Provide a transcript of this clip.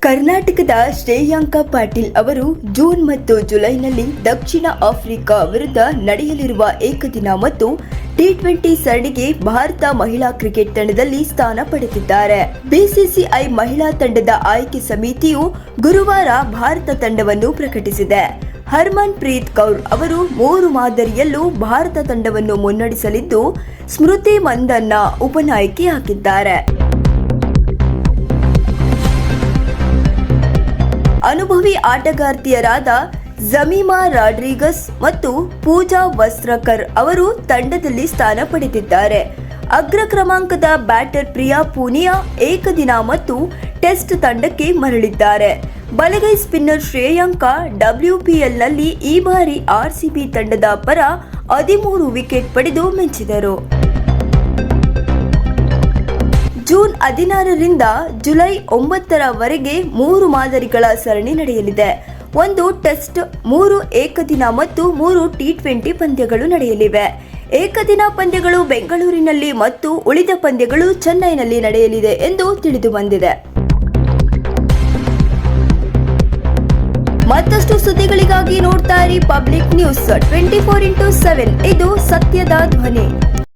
ಕರ್ನಾಟಕದ ಶ್ರೇಯಾಂಕ ಪಾಟೀಲ್ ಅವರು ಜೂನ್ ಮತ್ತು ಜುಲೈನಲ್ಲಿ ದಕ್ಷಿಣ ಆಫ್ರಿಕಾ ವಿರುದ್ಧ ನಡೆಯಲಿರುವ ಏಕದಿನ ಮತ್ತು ಟಿ20 ಸರಣಿಗೆ ಭಾರತ ಮಹಿಳಾ ಕ್ರಿಕೆಟ್ ತಂಡದಲ್ಲಿ ಸ್ಥಾನ ಪಡೆದಿದ್ದಾರೆ. ಬಿಸಿಸಿಐ ಮಹಿಳಾ ತಂಡದ ಆಯ್ಕೆ ಸಮಿತಿಯು ಗುರುವಾರ ಭಾರತ ತಂಡವನ್ನು ಪ್ರಕಟಿಸಿದೆ. ಹರ್ಮನ್ ಪ್ರೀತ್ ಕೌರ್ ಅವರು 3 ಮಾದರಿಯಲ್ಲೂ ಭಾರತ ತಂಡವನ್ನು ಮುನ್ನಡೆಸಲಿದ್ದು, ಸ್ಮೃತಿ ಮಂದಣ್ಣ ಉಪನಾಯಕಿಯಾಗಿದ್ದಾರೆ. ಅನುಭವಿ ಆಟಗಾರ್ತಿಯರಾದ ಜಮೀಮಾ ರಾಡ್ರಿಗಸ್ ಮತ್ತು ಪೂಜಾ ವಸ್ತ್ರಕರ್ ಅವರು ತಂಡದಲ್ಲಿ ಸ್ಥಾನ ಪಡೆದಿದ್ದಾರೆ. ಅಗ್ರ ಕ್ರಮಾಂಕದ ಬ್ಯಾಟರ್ ಪ್ರಿಯಾ ಪೂನಿಯಾ ಏಕದಿನ ಮತ್ತು ಟೆಸ್ಟ್ ತಂಡಕ್ಕೆ ಮರಳಿದ್ದಾರೆ. ಬಲಗೈ ಸ್ಪಿನ್ನರ್ ಶ್ರೇಯಾಂಕ WPLನಲ್ಲಿ ಈ ಬಾರಿ RCB ತಂಡದ ಪರ 13 ವಿಕೆಟ್ ಪಡೆದು ಮಿಂಚಿದರು. ಜೂನ್ 16ರಿಂದ ಜುಲೈ 9ರವರೆಗೆ 3 ಮಾದರಿಗಳ ಸರಣಿ ನಡೆಯಲಿದೆ. 1 ಟೆಸ್ಟ್, 3 ಏಕದಿನ ಮತ್ತು 3 ಟಿ20 ಪಂದ್ಯಗಳು ನಡೆಯಲಿವೆ. ಏಕದಿನ ಪಂದ್ಯಗಳು ಬೆಂಗಳೂರಿನಲ್ಲಿ ಮತ್ತು ಉಳಿದ ಪಂದ್ಯಗಳು ಚೆನ್ನೈನಲ್ಲಿ ನಡೆಯಲಿದೆ ಎಂದು ತಿಳಿದು ಬಂದಿದೆ. ಮತ್ತಷ್ಟು ಸುದ್ದಿಗಳಿಗಾಗಿ ನೋಡ್ತಾ ಇರಿ ಪಬ್ಲಿಕ್ ನ್ಯೂಸ್ 24x7. ಇದು ಸತ್ಯದ ಧ್ವನಿ.